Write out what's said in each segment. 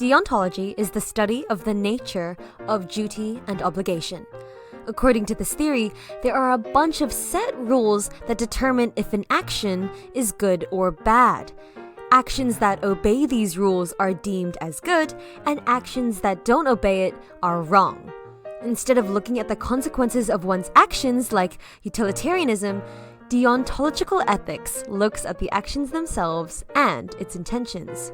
Deontology is the study of the nature of duty and obligation. According to this theory, there are a bunch of set rules that determine if an action is good or bad. Actions that obey these rules are deemed as good, and actions that don't obey it are wrong. Instead of looking at the consequences of one's actions like utilitarianism, deontological ethics looks at the actions themselves and its intentions.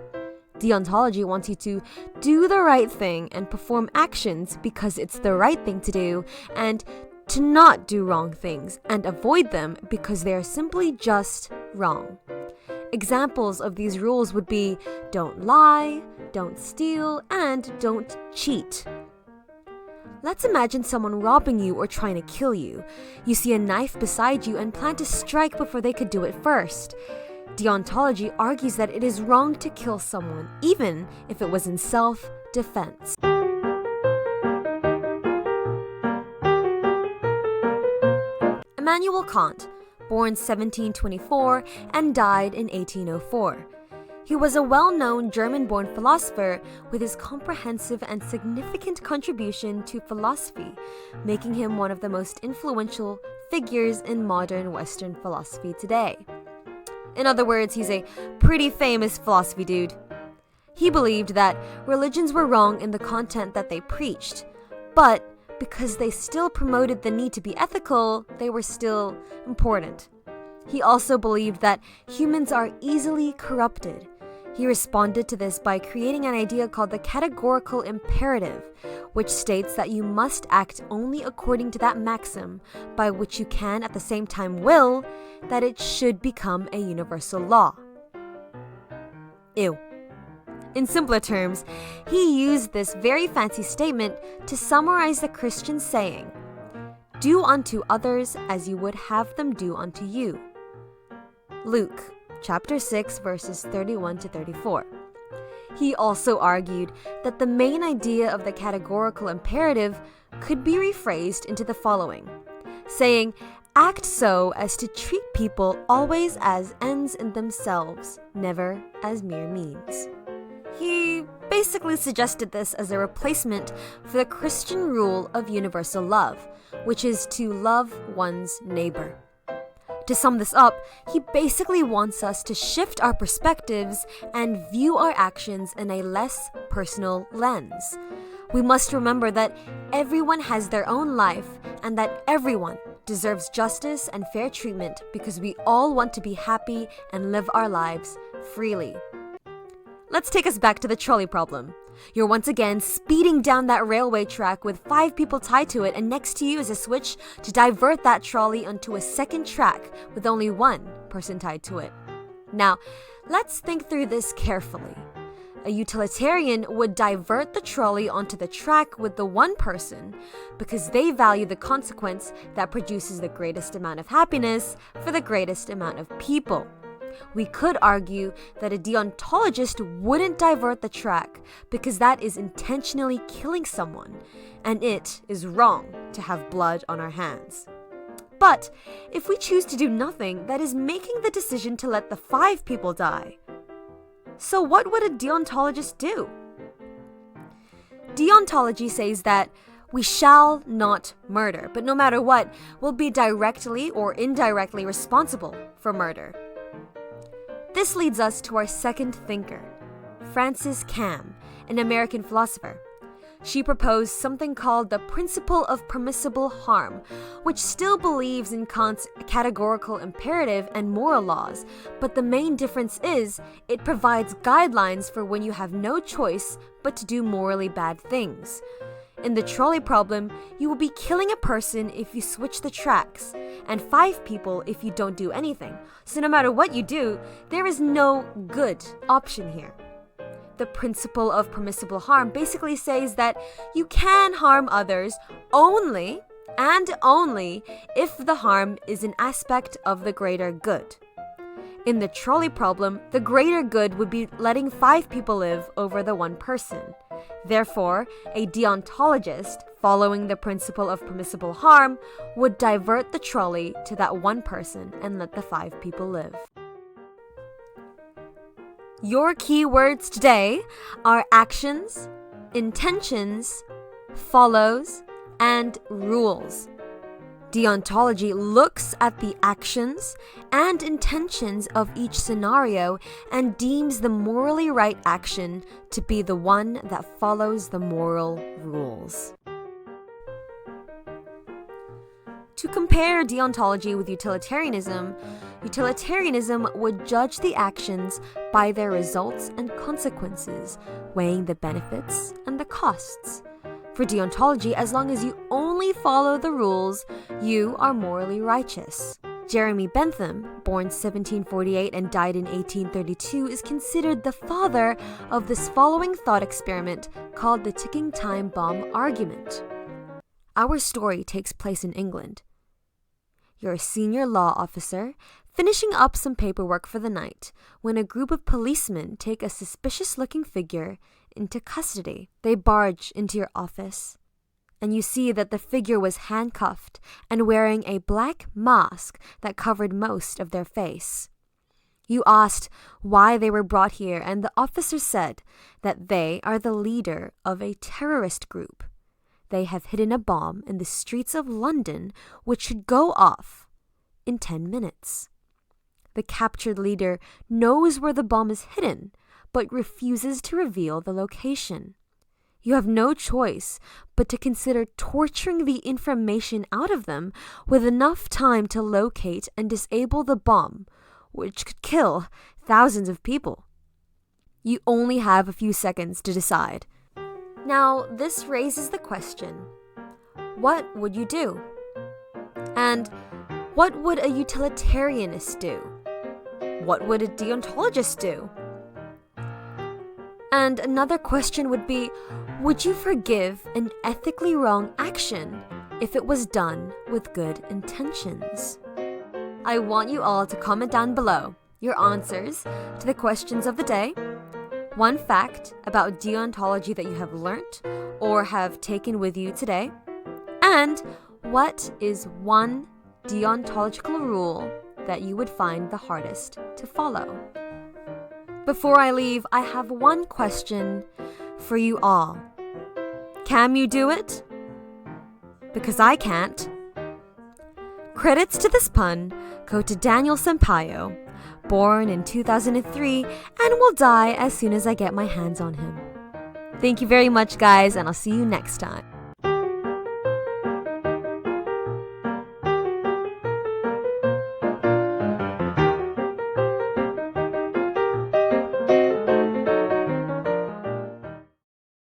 Deontology wants you to do the right thing and perform actions because it's the right thing to do, and to not do wrong things and avoid them because they are simply just wrong. Examples of these rules would be don't lie, don't steal, and don't cheat. Let's imagine someone robbing you or trying to kill you. You see a knife beside you and plan to strike before they could do it first. Deontology argues that it is wrong to kill someone, even if it was in self-defense. Immanuel Kant, born 1724 and died in 1804. He was a well-known German-born philosopher with his comprehensive and significant contribution to philosophy, making him one of the most influential figures in modern Western philosophy today. In other words, he's a pretty famous philosophy dude. He believed that religions were wrong in the content that they preached, but because they still promoted the need to be ethical, they were still important. He also believed that humans are easily corrupted. He responded to this by creating an idea called the categorical imperative, which states that you must act only according to that maxim, by which you can at the same time will that it should become a universal law. Ew. In simpler terms, he used this very fancy statement to summarize the Christian saying, "Do unto others as you would have them do unto you." Luke chapter 6, verses 31 to 34. He also argued that the main idea of the categorical imperative could be rephrased into the following, saying, "Act so as to treat people always as ends in themselves, never as mere means." He basically suggested this as a replacement for the Christian rule of universal love, which is to love one's neighbor. To sum this up, he basically wants us to shift our perspectives and view our actions in a less personal lens. We must remember that everyone has their own life and that everyone deserves justice and fair treatment because we all want to be happy and live our lives freely. Let's take us back to the trolley problem. You're once again speeding down that railway track with 5 people tied to it, and next to you is a switch to divert that trolley onto a second track with only 1 person tied to it. Now, let's think through this carefully. A utilitarian would divert the trolley onto the track with the 1 person because they value the consequence that produces the greatest amount of happiness for the greatest amount of people. We could argue that a deontologist wouldn't divert the track because that is intentionally killing someone, and it is wrong to have blood on our hands. But if we choose to do nothing, that is making the decision to let the 5 people die. So what would a deontologist do? Deontology says that we shall not murder, but no matter what, we'll be directly or indirectly responsible for murder. This leads us to our second thinker, Frances Kham, an American philosopher. She proposed something called the principle of permissible harm, which still believes in Kant's categorical imperative and moral laws, but the main difference is it provides guidelines for when you have no choice but to do morally bad things. In the trolley problem, you will be killing a person if you switch the tracks, and 5 people if you don't do anything. So no matter what you do, there is no good option here. The principle of permissible harm basically says that you can harm others only and only if the harm is an aspect of the greater good. In the trolley problem, the greater good would be letting 5 people live over the 1 person. Therefore, a deontologist, following the principle of permissible harm, would divert the trolley to that 1 person and let the 5 people live. Your keywords today are actions, intentions, follows, and rules. Deontology looks at the actions and intentions of each scenario and deems the morally right action to be the one that follows the moral rules. To compare deontology with utilitarianism, utilitarianism would judge the actions by their results and consequences, weighing the benefits and the costs. For deontology, as long as you only follow the rules, you are morally righteous. Jeremy Bentham, born 1748 and died in 1832, is considered the father of this following thought experiment called the ticking time bomb argument. Our story takes place in England. You're a senior law officer, finishing up some paperwork for the night, when a group of policemen take a suspicious-looking figure into custody. They barge into your office, and you see that the figure was handcuffed and wearing a black mask that covered most of their face. You asked why they were brought here, and the officer said that they are the leader of a terrorist group. They have hidden a bomb in the streets of London which should go off in 10 minutes. The captured leader knows where the bomb is hidden, but refuses to reveal the location. You have no choice but to consider torturing the information out of them with enough time to locate and disable the bomb, which could kill thousands of people. You only have a few seconds to decide. Now, this raises the question, what would you do? And what would a utilitarianist do? What would a deontologist do? And another question would be, would you forgive an ethically wrong action if it was done with good intentions? I want you all to comment down below your answers to the questions of the day, one fact about deontology that you have learnt or have taken with you today, and what is one deontological rule that you would find the hardest to follow. Before I leave, I have one question for you all. Can you do it? Because I can't. Credits to this pun go to Daniel Sampaio, born in 2003 and will die as soon as I get my hands on him. Thank you very much, guys, and I'll see you next time.